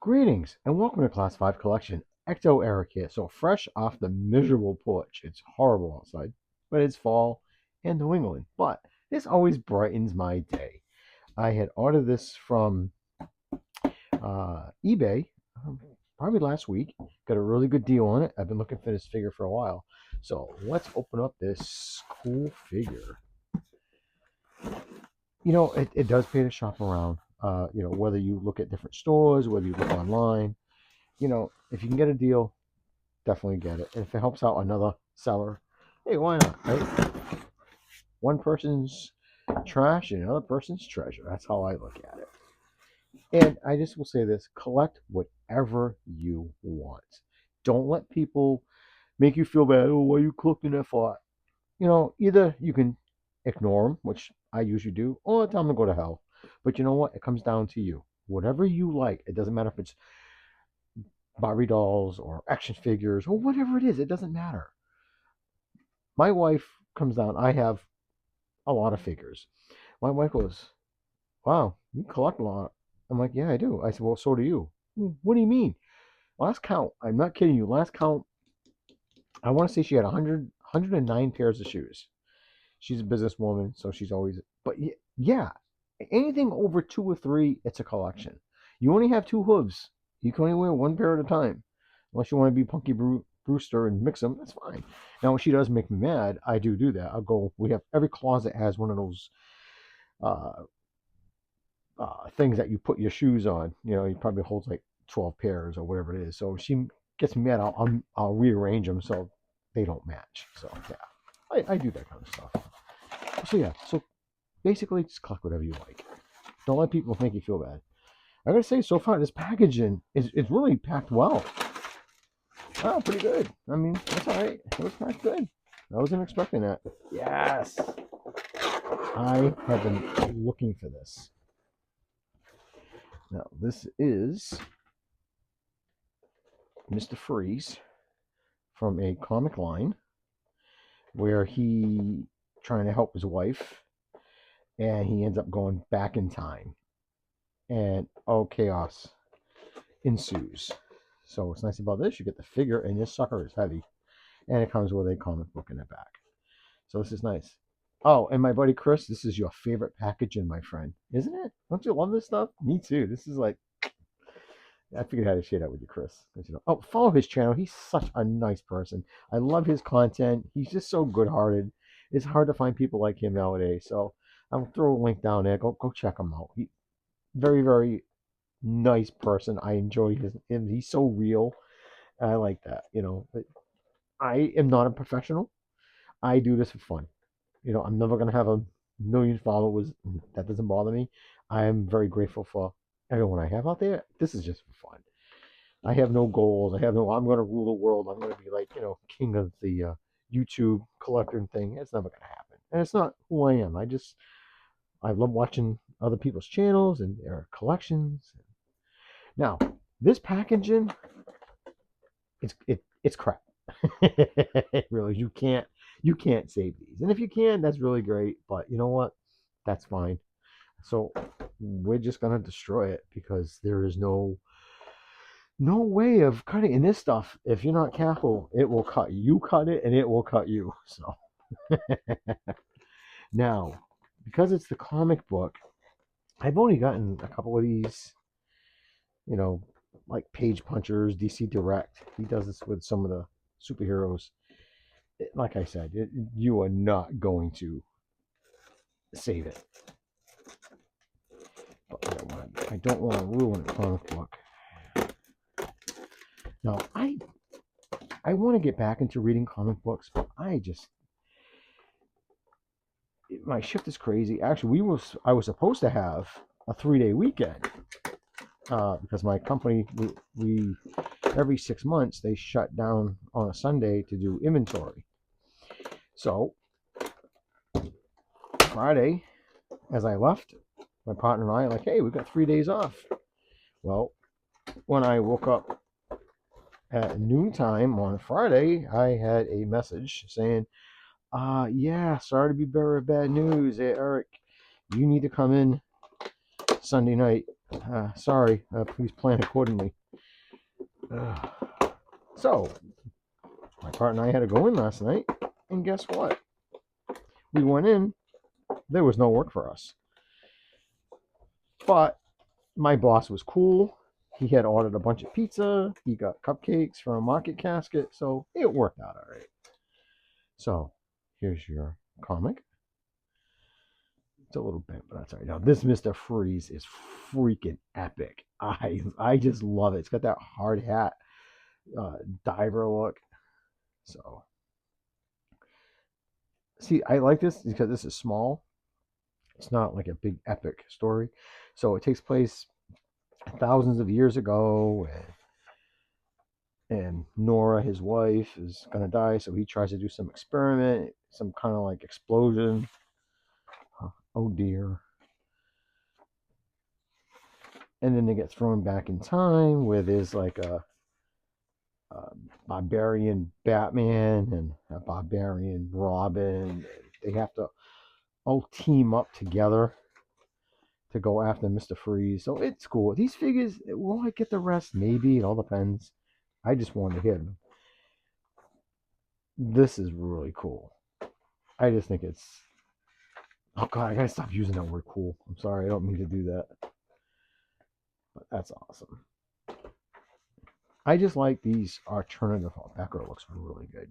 Greetings and welcome to Class 5 Collection. Ecto Eric here. So fresh off the miserable porch. It's horrible outside, but it's fall in New England. But this always brightens my day. I had ordered this from eBay probably last week. Got a really good deal on it. I've been looking for this figure for a while. So let's open up this cool figure. It does pay to shop around. Whether you look at different stores, whether you look online, if you can get a deal, definitely get it. And if it helps out another seller, hey, why not, right? One person's trash and another person's treasure. That's how I look at it. And I just will say this, collect whatever you want. Don't let people make you feel bad. Oh, why are you collecting that for? Either you can ignore them, which I usually do, or tell them to go to hell. But you know what? It comes down to you. Whatever you like, it doesn't matter if it's Barbie dolls or action figures or whatever it is, it doesn't matter. My wife comes down. I have a lot of figures. My wife goes, "Wow, you collect a lot." I'm like, "Yeah, I do." I said, "Well, so do you." What do you mean? Last count, I'm not kidding you. Last count, I want to say she had 109 pairs of shoes. She's a businesswoman, so she's always, but yeah, anything over two or three, it's a collection. You only have two hooves. You can only wear one pair at a time. Unless you want to be Punky Brewster and mix them, that's fine. Now, when she does make me mad, I do that. I'll go, we have, every closet has one of those uh, things that you put your shoes on. It probably holds like 12 pairs or whatever it is. So if she gets me mad, I'll rearrange them so they don't match. So, yeah, I do that kind of stuff. So, yeah, so basically, just collect whatever you like. Don't let people make you feel bad. I gotta say, so far, this packaging is really packed well. Oh, pretty good. I mean, that's all right. It was packed good. I wasn't expecting that. Yes! I have been looking for this. Now, this is Mr. Freeze from a comic line where he trying to help his wife and he ends up going back in time. And chaos ensues. So what's nice about this, you get the figure, and this sucker is heavy. And it comes with a comic book in the back. So this is nice. Oh, and my buddy Chris, this is your favorite packaging, my friend. Isn't it? Don't you love this stuff? Me too. This is like, I figured I had to share that with you, Chris. Oh, follow his channel. He's such a nice person. I love his content. He's just so good-hearted. It's hard to find people like him nowadays. So I'll throw a link down there. Go check him out. He very, very nice person. I enjoy him. He's so real. I like that. But I am not a professional. I do this for fun. I'm never gonna have a million followers. That doesn't bother me. I am very grateful for everyone I have out there. This is just for fun. I have no goals. I'm gonna rule the world. I'm gonna be like, king of the YouTube collector thing. It's never gonna happen. And it's not who I am. I love watching other people's channels and their collections. Now, this packaging, it's crap. Really, you can't save these. And if you can, that's really great. But you know what? That's fine. So we're just gonna destroy it because there is no way of cutting. And this stuff, if you're not careful, it will cut you. You cut it, and it will cut you. So now, because it's the comic book, I've only gotten a couple of these. Like Page Punchers, DC Direct. He does this with some of the superheroes. Like I said, you are not going to save it. But I don't want to ruin a comic book. Now, I want to get back into reading comic books, but my shift is crazy. Actually, I was supposed to have a 3-day weekend because my company, we every 6 months they shut down on a Sunday to do inventory. So Friday, as I left, my partner and I are like, "Hey, we've got 3 days off." Well, when I woke up at noontime on Friday, I had a message saying, yeah, sorry to be bearer of bad news. Hey, Eric, you need to come in Sunday night Sorry, please plan accordingly. So, my partner and I had to go in last night, and guess what? We went in, there was no work for us. But my boss was cool. He had ordered a bunch of pizza. He got cupcakes from a market casket, so it worked out all right. So, here's your comic. It's a little bent, but that's all right. Now, this Mr. Freeze is freaking epic. I just love it. It's got that hard hat diver look. So, see, I like this because this is small. It's not like a big epic story. So it takes place thousands of years ago, and Nora, his wife, is gonna die. So he tries to do some experiment, some kind of like explosion. Oh dear. And then they get thrown back in time where there's like a barbarian Batman and a barbarian Robin. They have to all team up together to go after Mr. Freeze. So it's cool. These figures, will I get the rest? Maybe. It all depends. I just wanted to hit them. This is really cool. I just think it's... Oh, God, I gotta stop using that word cool. I'm sorry, I don't mean to do that. But that's awesome. I just like these alternative alpaca. Looks really good.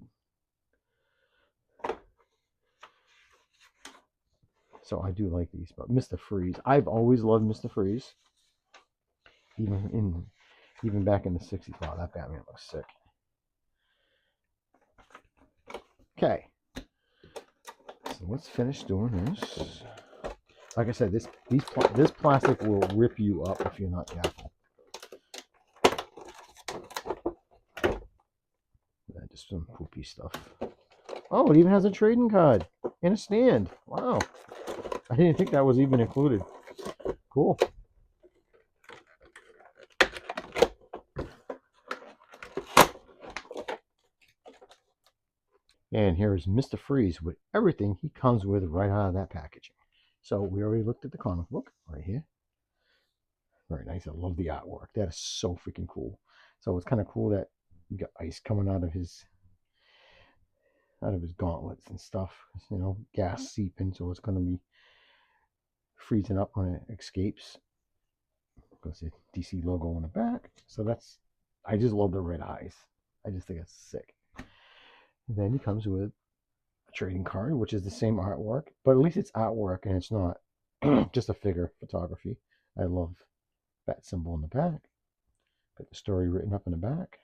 So I do like these. But Mr. Freeze, I've always loved Mr. Freeze. Even back in the 60s. Wow, that Batman looks sick. Okay. So let's finish doing this. Like I said, this plastic will rip you up if you're not careful. Just some poopy stuff. Oh, it even has a trading card and a stand. Wow. I didn't think that was even included. Cool. And here's Mr. Freeze with everything he comes with right out of that packaging. So we already looked at the comic book right here. Very nice. I love the artwork. That is so freaking cool. So it's kind of cool that you got ice coming out of his gauntlets and stuff. You know, gas seeping, so it's going to be freezing up when it escapes. Goes the DC logo on the back. So that's... I just love the red eyes. I just think it's sick. And then he comes with a trading card, which is the same artwork, but at least it's artwork and it's not just a figure photography. I love that symbol in the back. Got the story written up in the back.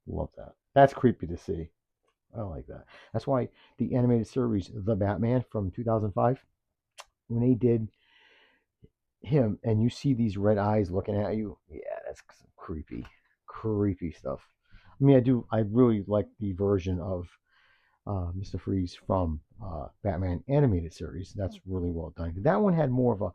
Love that. That's creepy to see. I like that. That's why the animated series The Batman from 2005, when they did him and you see these red eyes looking at you, yeah, that's creepy stuff. I mean, I really like the version of Mr. Freeze from Batman animated series. That's really well done. That one had more of a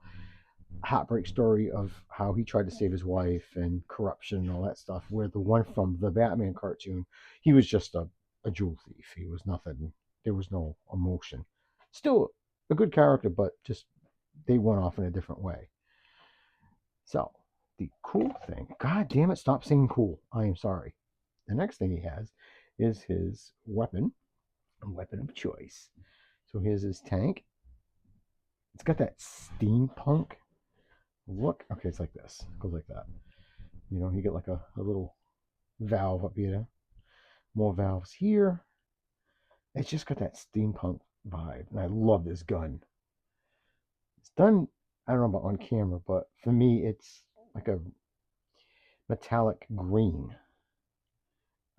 heartbreak story of how he tried to save his wife and corruption and all that stuff, where the one from the Batman cartoon, he was just a jewel thief. He was nothing. There was no emotion. Still a good character, but just they went off in a different way. So the cool thing, God damn it, stop saying cool. I am sorry. The next thing he has is his weapon of choice. So here's his tank. It's got that steampunk look. Okay, it's like this. It goes like that. You know, you get like a little valve up here. More valves here. It's just got that steampunk vibe. And I love this gun. It's done, I don't know about on camera, but for me, it's like a metallic green.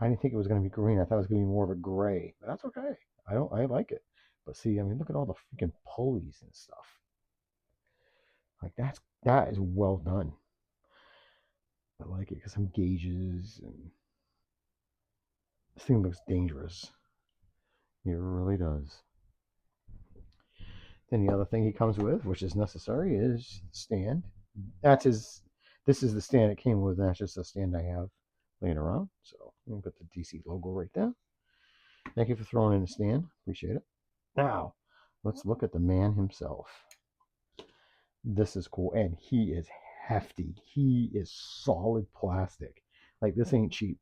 I didn't think it was going to be green. I thought it was going to be more of a gray. But that's okay. I like it. But see, I mean, look at all the freaking pulleys and stuff. Like that is well done. I like it because some gauges, and this thing looks dangerous. It really does. Then the other thing he comes with, which is necessary, is stand. That's his. This is the stand it came with. And that's just a stand I have laying around. So I'm gonna put the DC logo right there. Thank you for throwing in the stand. Appreciate it. Now, let's look at the man himself. This is cool, and he is hefty. He is solid plastic. Like, this ain't cheap.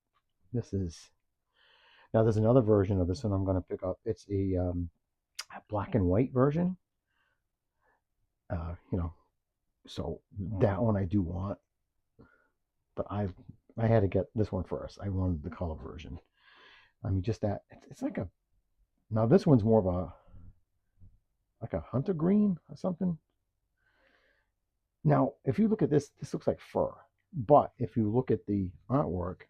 This is. Now, there's another version of this one I'm going to pick up. It's a black and white version. You know, so that one I do want. But I had to get this one first. I wanted the color version. I mean, just that. It's like a. Now, this one's more of a. Like a hunter green or something. Now, if you look at this, this looks like fur. But if you look at the artwork,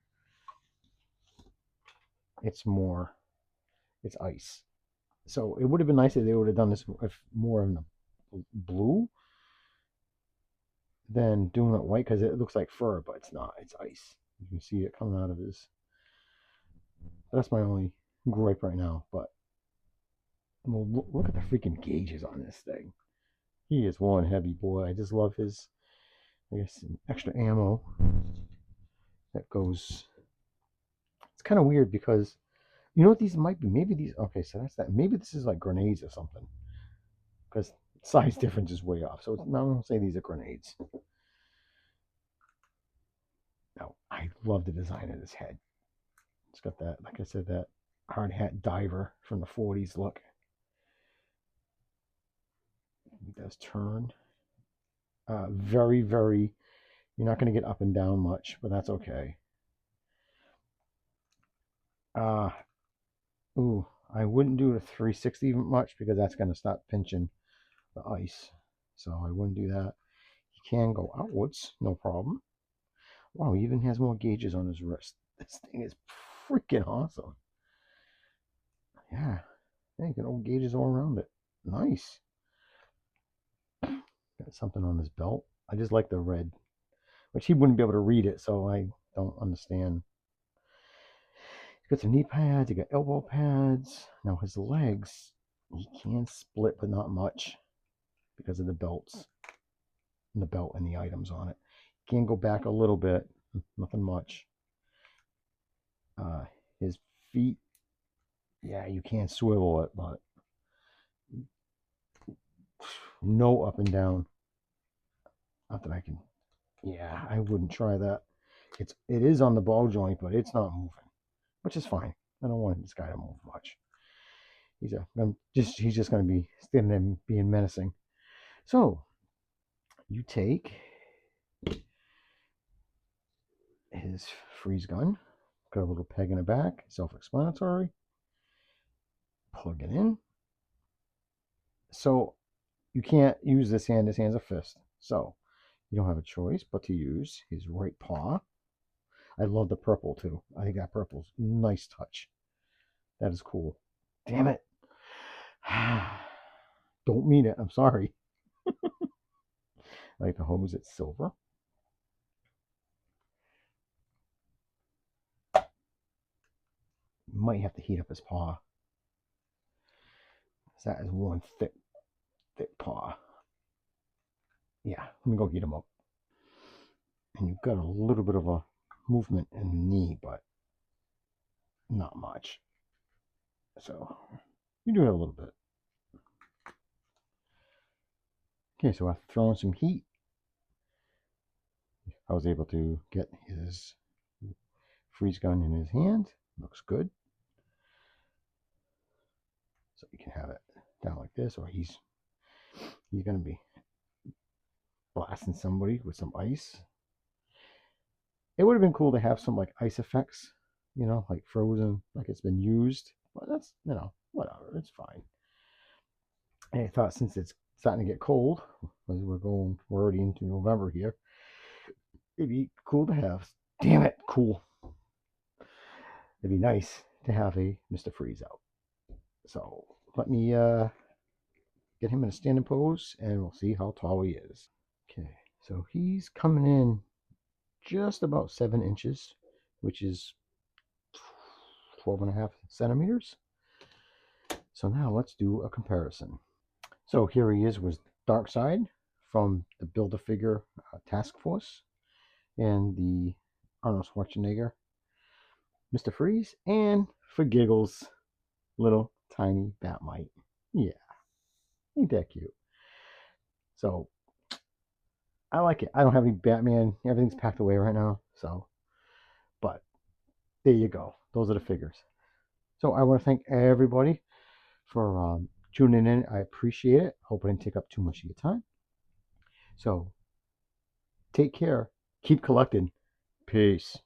it's ice. So it would have been nice if they would have done this if more in the blue than doing it white, because it looks like fur, but it's not. It's ice. You can see it coming out of his. That's my only gripe right now. But well, look at the freaking gauges on this thing. He is one heavy boy. I just love his, I guess, extra ammo that goes. It's kind of weird because, you know what these might be? Maybe these. Okay, so that's that. Maybe this is like grenades or something, because size difference is way off. So I don't say these are grenades. Now, I love the design of this head. It's got that, like I said, that hard hat diver from the 40s look. He does turn. Very, very, you're not going to get up and down much, but that's okay. Ooh, I wouldn't do a 360 much because that's going to start pinching the ice. So I wouldn't do that. He can go outwards, no problem. Wow, he even has more gauges on his wrist. This thing is freaking awesome. Yeah, you got old gauges all around it. Nice. Got something on his belt. I just like the red, which he wouldn't be able to read it, so I don't understand. He's got some knee pads. He got elbow pads. Now his legs, he can split, but not much because of the belts, and the belt and the items on it. He can go back a little bit, nothing much. His feet, yeah, you can swivel it, but no up and down. Not that I can. Yeah, I wouldn't try that. It is on the ball joint, but it's not moving, which is fine. I don't want this guy to move much. He's just going to be standing there being menacing. So you take his freeze gun, got a little peg in the back, self-explanatory. Plug it in. So you can't use this hand. This hand's a fist. So you don't have a choice but to use his right paw. I love the purple too. I think that purple's nice touch. That is cool. Damn it. Don't mean it. I'm sorry. I like the hose. It's silver. Might have to heat up his paw. That is one thick paw. Yeah, let me go heat him up. And you've got a little bit of a movement in the knee, but not much. So you do have a little bit. Okay, so after throwing some heat, I was able to get his freeze gun in his hand. Looks good. So you can have it down like this, or he's going to be blasting somebody with some ice. It would have been cool to have some like ice effects, you know, like frozen, like it's been used. But that's, you know, whatever, it's fine. And I thought since it's starting to get cold, as we're already into November here, it'd be cool to have. Damn it, cool. It'd be nice to have a Mr. Freeze out. So let me get him in a standing pose, and we'll see how tall he is. Okay, so he's coming in just about 7 inches, which is 12.5 centimeters. So now let's do a comparison. So here he is with Darkseid from the Build-A-Figure Task Force and the Arnold Schwarzenegger Mr. Freeze, and for giggles, little tiny Batmite. Yeah, ain't that cute? So I like it. I don't have any Batman. Everything's packed away right now. So, but there you go. Those are the figures. So I want to thank everybody for tuning in. I appreciate it. Hope I didn't take up too much of your time. So take care. Keep collecting. Peace.